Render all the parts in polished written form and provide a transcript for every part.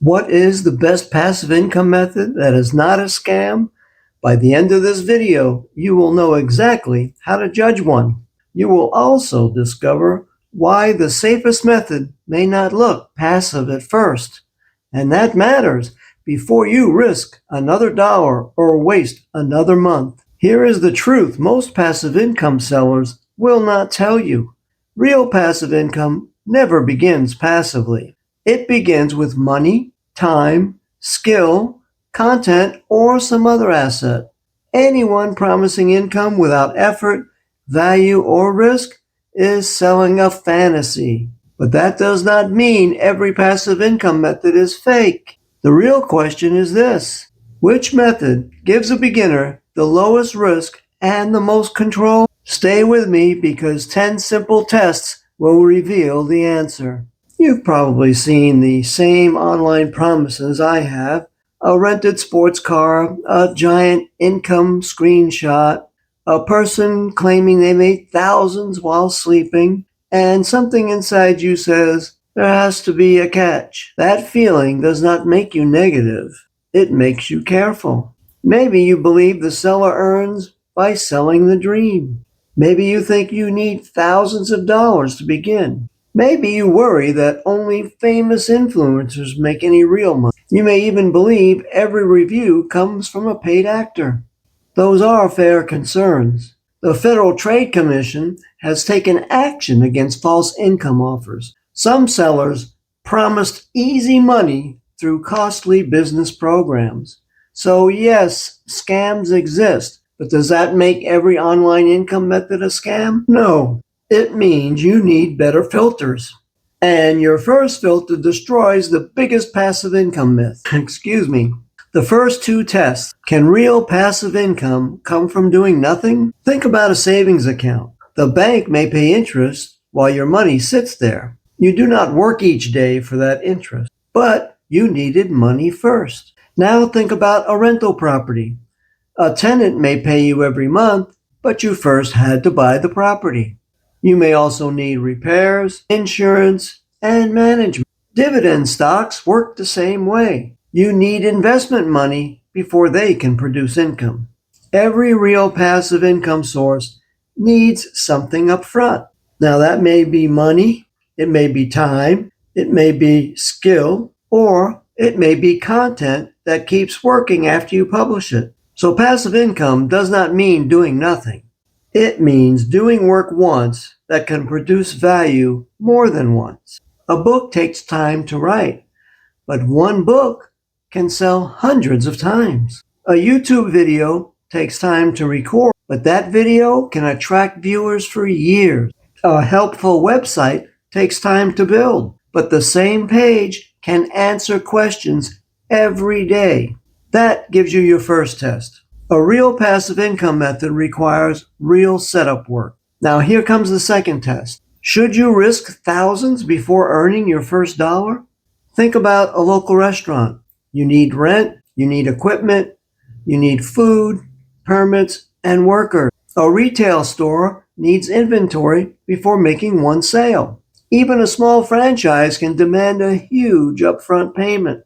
What is the best passive income method that is not a scam? By the end of this video, you will know exactly how to judge one. You will also discover why the safest method may not look passive at first. And that matters before you risk another dollar or waste another month. Here is the truth most passive income sellers will not tell you. Real passive income never begins passively. It begins with money, time, skill, content, or some other asset. Anyone promising income without effort, value, or risk is selling a fantasy. But that does not mean every passive income method is fake. The real question is this: which method gives a beginner the lowest risk and the most control? Stay with me because 10 simple tests will reveal the answer. You've probably seen the same online promises I have: a rented sports car, a giant income screenshot, a person claiming they made thousands while sleeping, and something inside you says, there has to be a catch. That feeling does not make you negative. It makes you careful. Maybe you believe the seller earns by selling the dream. Maybe you think you need thousands of dollars to begin. Maybe you worry that only famous influencers make any real money. You may even believe every review comes from a paid actor. Those are fair concerns. The Federal Trade Commission has taken action against false income offers. Some sellers promised easy money through costly business programs. So yes, scams exist, but does that make every online income method a scam? No. It means you need better filters. And your first filter destroys the biggest passive income myth. The first two tests. Can real passive income come from doing nothing? Think about a savings account. The bank may pay interest while your money sits there. You do not work each day for that interest, but you needed money first. Now think about a rental property. A tenant may pay you every month, but you first had to buy the property. You may also need repairs, insurance, and management. Dividend stocks work the same way. You need investment money before they can produce income. Every real passive income source needs something up front. Now that may be money, it may be time, it may be skill, or it may be content that keeps working after you publish it. So passive income does not mean doing nothing. It means doing work once that can produce value more than once. A book takes time to write, but one book can sell hundreds of times. A YouTube video takes time to record, but that video can attract viewers for years. A helpful website takes time to build, but the same page can answer questions every day. That gives you your first test. A real passive income method requires real setup work. Now here comes the second test. Should you risk thousands before earning your first dollar? Think about a local restaurant. You need rent, you need equipment, you need food, permits, and workers. A retail store needs inventory before making one sale. Even a small franchise can demand a huge upfront payment.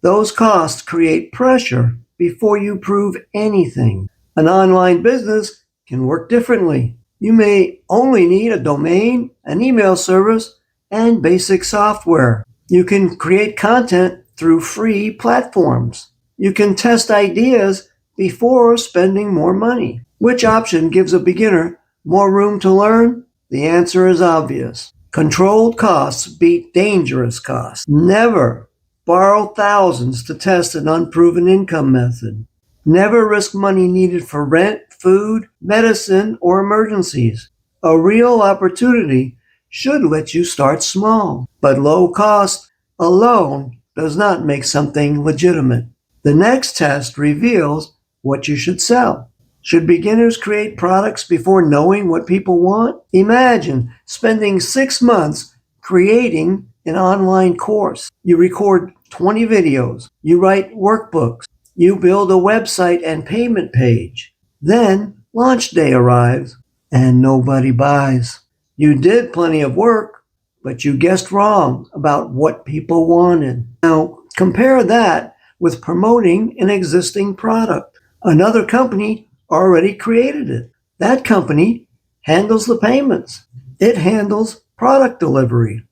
Those costs create pressure before you prove anything. An online business can work differently. You may only need a domain, an email service, and basic software. You can create content through free platforms. You can test ideas before spending more money. Which option gives a beginner more room to learn? The answer is obvious. Controlled costs beat dangerous costs. Never borrow thousands to test an unproven income method. Never risk money needed for rent, food, medicine, or emergencies. A real opportunity should let you start small, but low cost alone does not make something legitimate. The next test reveals what you should sell. Should beginners create products before knowing what people want? Imagine spending 6 months creating an online course. You record 20 videos. You write workbooks. You build a website and payment page. Then launch day arrives and nobody buys. You did plenty of work, but you guessed wrong about what people wanted. Now, Compare that with promoting an existing product. Another company already created it. That company handles the payments. It handles product delivery.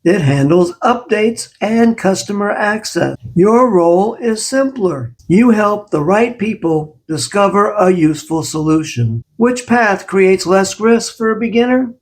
It handles updates and customer access. Your role is simpler. You help the right people discover a useful solution. Which path creates less risk for a beginner?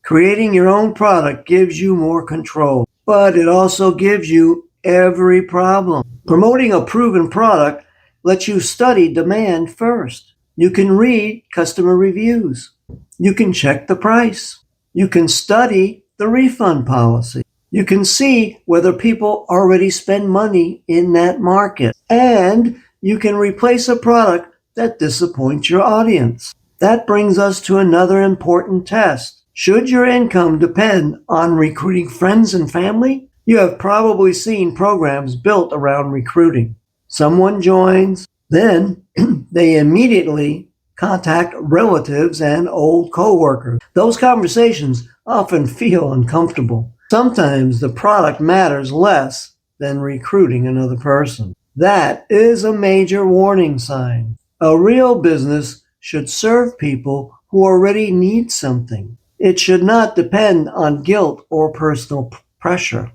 Creating your own product gives you more control, but it also gives you every problem. Promoting a proven product lets you study demand first. You can read customer reviews. You can check the price. You can study the refund policy. You can see whether people already spend money in that market. And you can replace a product that disappoints your audience. That brings us to another important test. Should your income depend on recruiting friends and family? You have probably seen programs built around recruiting. Someone joins, then they immediately contact relatives and old coworkers. Those conversations often feel uncomfortable. Sometimes the product matters less than recruiting another person. That is a major warning sign. A real business should serve people who already need something. It should not depend on guilt or personal pressure.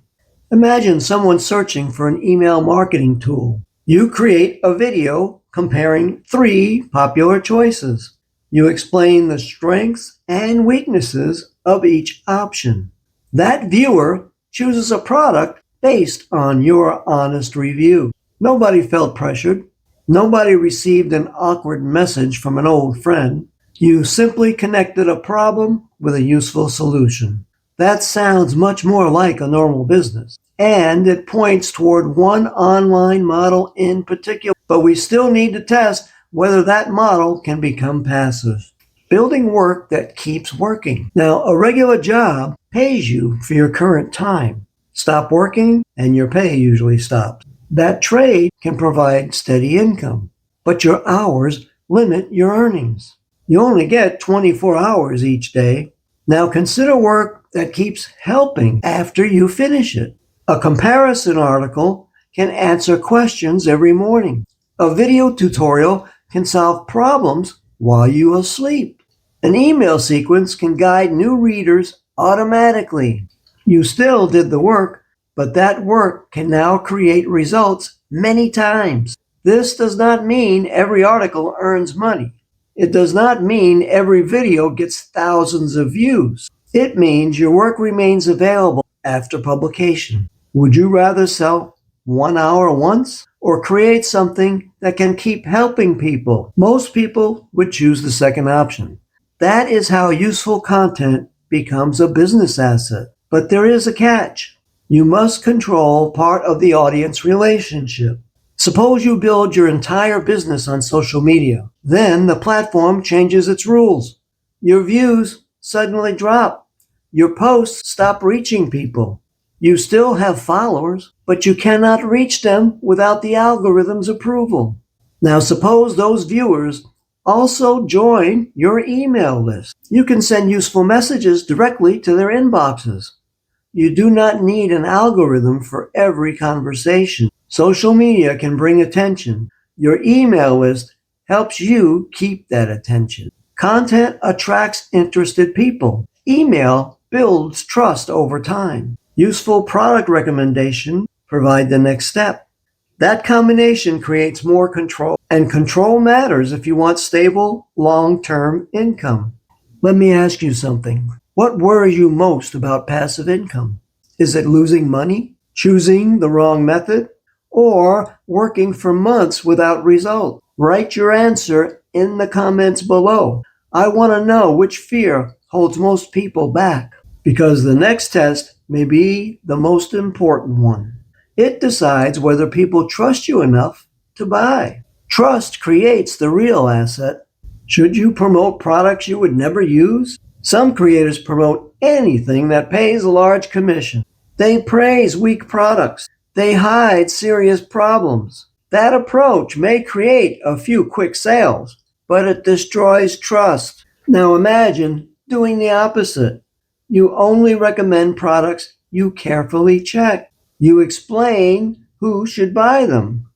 Imagine someone searching for an email marketing tool. You create a video comparing 3 popular choices. You explain the strengths and weaknesses of each option. That viewer chooses a product based on your honest review. Nobody felt pressured. Nobody received an awkward message from an old friend. You simply connected a problem with a useful solution. That sounds much more like a normal business. And it points toward one online model in particular. But we still need to test whether that model can become passive. Building work that keeps working. Now, a regular job pays you for your current time. Stop working and your pay usually stops. That trade can provide steady income, but your hours limit your earnings. You only get 24 hours each day. Now consider work that keeps helping after you finish it. A comparison article can answer questions every morning. A video tutorial can solve problems while you are asleep. An email sequence can guide new readers automatically. You still did the work, but that work can now create results many times. This does not mean every article earns money. It does not mean every video gets thousands of views. It means your work remains available after publication. Would you rather sell 1 hour once or create something that can keep helping people? Most people would choose the second option. That is how useful content becomes a business asset. But there is a catch. You must control part of the audience relationship. Suppose you build your entire business on social media. Then the platform changes its rules. Your views suddenly drop. Your posts stop reaching people. You still have followers, but you cannot reach them without the algorithm's approval. Now suppose those viewers also join your email list. You can send useful messages directly to their inboxes. You do not need an algorithm for every conversation. Social media can bring attention. Your email list helps you keep that attention. Content attracts interested people. Email builds trust over time. Useful product recommendation provide the next step. That combination creates more control, and control matters if you want stable, long-term income. Let me ask you something. What worries you most about passive income? Is it losing money, choosing the wrong method, or working for months without result? Write your answer in the comments below. I want to know which fear holds most people back, because the next test may be the most important one. It decides whether people trust you enough to buy. Trust creates the real asset. Should you promote products you would never use? Some creators promote anything that pays a large commission. They praise weak products. They hide serious problems. That approach may create a few quick sales, but it destroys trust. Now imagine doing the opposite. You only recommend products you carefully check. You explain who should buy them.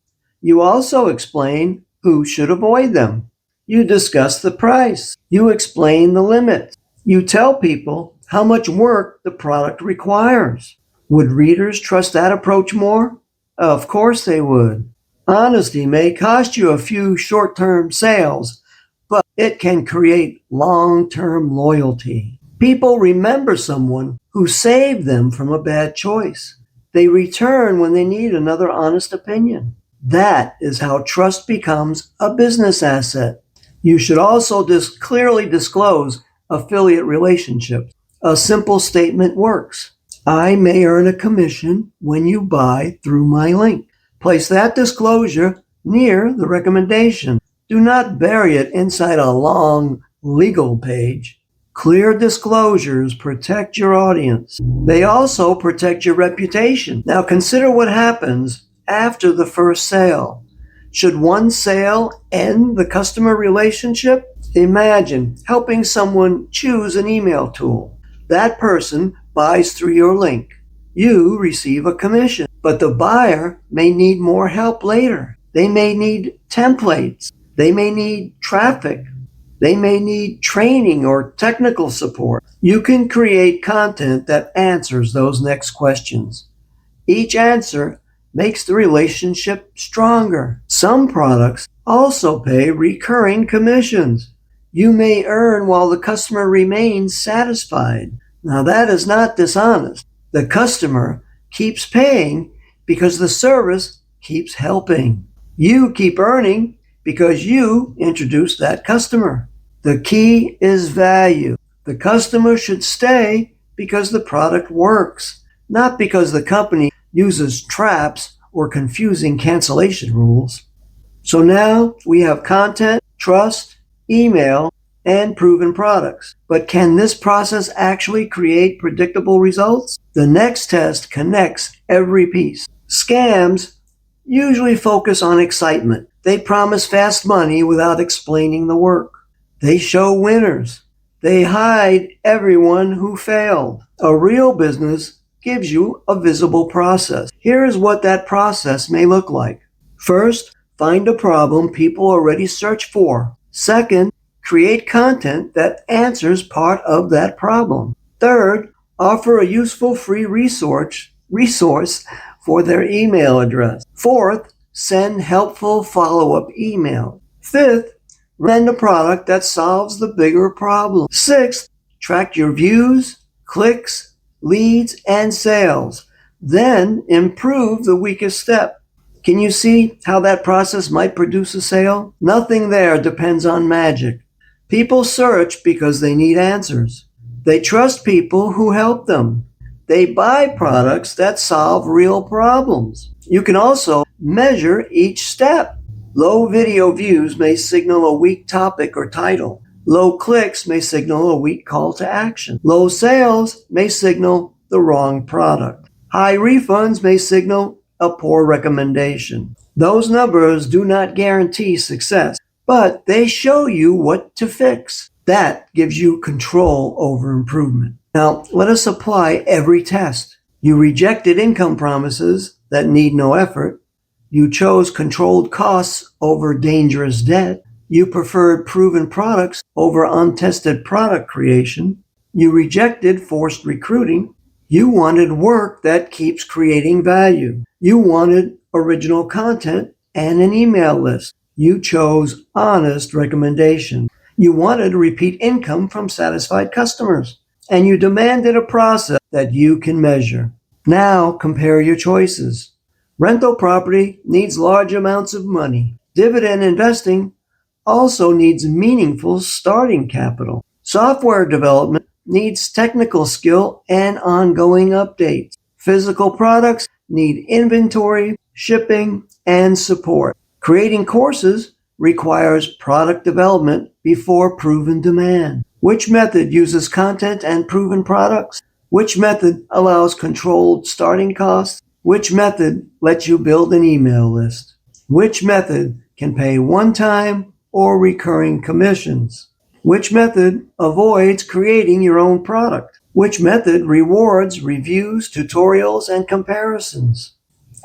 You also explain who should avoid them. You discuss the price. You explain the limits. You tell people how much work the product requires. Would readers trust that approach more? Of course they would. Honesty may cost you a few short-term sales, but it can create long-term loyalty. People remember someone who saved them from a bad choice. They return when they need another honest opinion. That is how trust becomes a business asset. You should also clearly disclose affiliate relationships. A simple statement works. I may earn a commission when you buy through my link. Place that disclosure near the recommendation. Do not bury it inside a long legal page. Clear disclosures protect your audience. They also protect your reputation. Now consider what happens after the first sale. Should one sale end the customer relationship? Imagine helping someone choose an email tool. That person buys through your link. You receive a commission, but the buyer may need more help later. They may need templates. They may need traffic. They may need training or technical support. You can create content that answers those next questions. Each answer makes the relationship stronger. Some products also pay recurring commissions. You may earn while the customer remains satisfied. Now that is not dishonest. The customer keeps paying because the service keeps helping. You keep earning because you introduced that customer. The key is value. The customer should stay because the product works, not because the company uses traps or confusing cancellation rules. So now we have content, trust, email, and proven products. But can this process actually create predictable results? The next test connects every piece. Scams usually focus on excitement. They promise fast money without explaining the work. They show winners. They hide everyone who failed. A real business gives you a visible process. Here is what that process may look like. First, find a problem people already search for. Second, create content that answers part of that problem. Third, offer a useful free resource for their email address. Fourth, send helpful follow-up email. Fifth, recommend a product that solves the bigger problem. Sixth, track your views, clicks, leads, and sales. Then improve the weakest step. Can you see how that process might produce a sale? Nothing there depends on magic. People search because they need answers. They trust people who help them. They buy products that solve real problems. You can also measure each step. Low video views may signal a weak topic or title. Low clicks may signal a weak call to action. Low sales may signal the wrong product. High refunds may signal a poor recommendation. Those numbers do not guarantee success, but they show you what to fix. That gives you control over improvement. Now, let us apply every test. You rejected income promises that need no effort. You chose controlled costs over dangerous debt. You preferred proven products over untested product creation. You rejected forced recruiting. You wanted work that keeps creating value. You wanted original content and an email list. You chose honest recommendation. You wanted repeat income from satisfied customers. And you demanded a process that you can measure. Now compare your choices. Rental property needs large amounts of money. Dividend investing also needs meaningful starting capital. Software development needs technical skill and ongoing updates. Physical products need inventory, shipping, and support. Creating courses requires product development before proven demand. Which method uses content and proven products? Which method allows controlled starting costs? Which method lets you build an email list? Which method can pay one-time or recurring commissions? Which method avoids creating your own product? Which method rewards reviews, tutorials, and comparisons?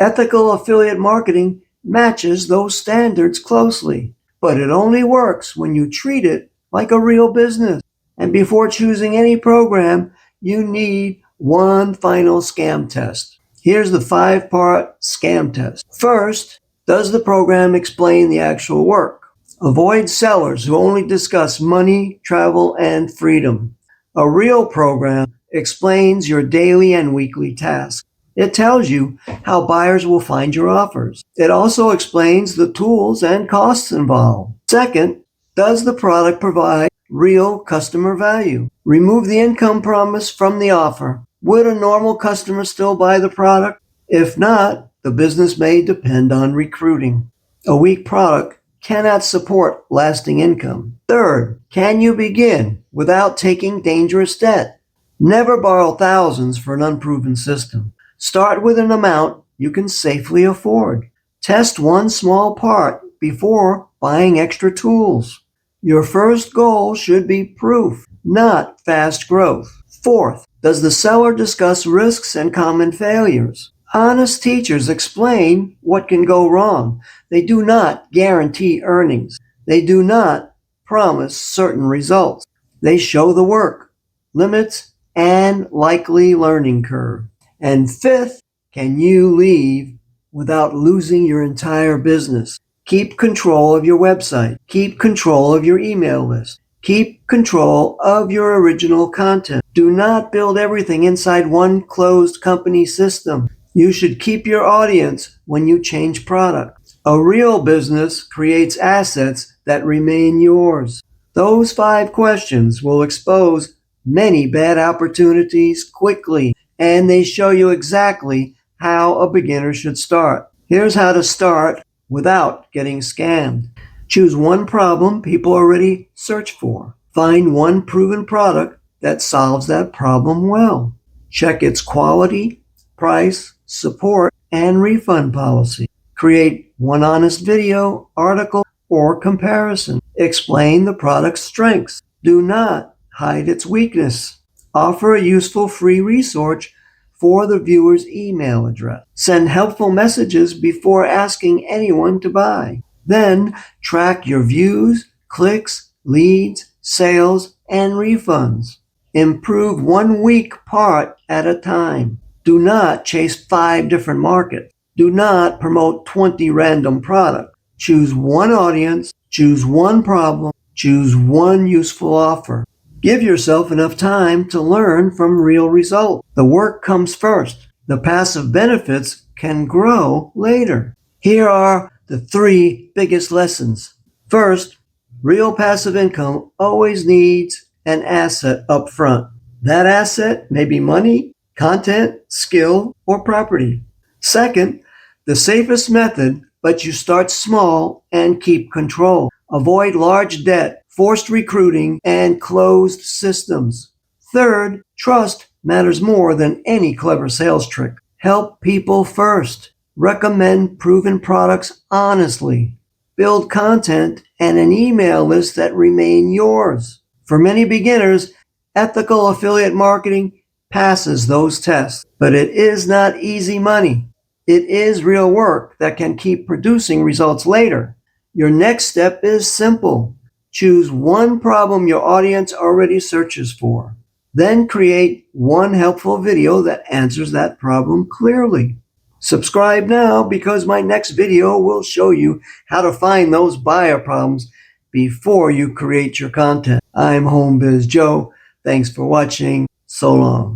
Ethical affiliate marketing matches those standards closely, but it only works when you treat it like a real business. And before choosing any program, you need one final scam test. Here's the 5-part scam test. First, does the program explain the actual work? Avoid sellers who only discuss money, travel, and freedom. A real program explains your daily and weekly tasks. It tells you how buyers will find your offers. It also explains the tools and costs involved. Second, does the product provide real customer value? Remove the income promise from the offer. Would a normal customer still buy the product? If not, the business may depend on recruiting. A weak product cannot support lasting income. Third, can you begin without taking dangerous debt? Never borrow thousands for an unproven system. Start with an amount you can safely afford. Test one small part before buying extra tools. Your first goal should be proof, not fast growth. Fourth, does the seller discuss risks and common failures? Honest teachers explain what can go wrong. They do not guarantee earnings. They do not promise certain results. They show the work, limits, and likely learning curve. And fifth, can you leave without losing your entire business? Keep control of your website. Keep control of your email list. Keep control of your original content. Do not build everything inside one closed company system. You should keep your audience when you change product. A real business creates assets that remain yours. Those 5 questions will expose many bad opportunities quickly, and they show you exactly how a beginner should start. Here's how to start without getting scammed. Choose one problem people already search for. Find one proven product that solves that problem well. Check its quality, price, support, and refund policy. Create one honest video, article, or comparison. Explain the product's strengths. Do not hide its weakness. Offer a useful free resource for the viewer's email address. Send helpful messages before asking anyone to buy. Then track your views, clicks, leads, sales, and refunds. Improve one weak part at a time. Do not chase 5 different markets. Do not promote 20 random products. Choose one audience, choose one problem, choose one useful offer. Give yourself enough time to learn from real results. The work comes first. The passive benefits can grow later. Here are the 3 biggest lessons. First, real passive income always needs an asset up front. That asset may be money, content, skill, or property. Second, the safest method, but you start small and keep control. Avoid large debt, forced recruiting, and closed systems. Third, trust matters more than any clever sales trick. Help people first. Recommend proven products honestly. Build content and an email list that remain yours. For many beginners, ethical affiliate marketing passes those tests, but it is not easy money. It is real work that can keep producing results later. Your next step is simple. Choose one problem your audience already searches for. Then create one helpful video that answers that problem clearly. Subscribe now because my next video will show you how to find those buyer problems before you create your content. I'm HomeBiz Joe. Thanks for watching. So long.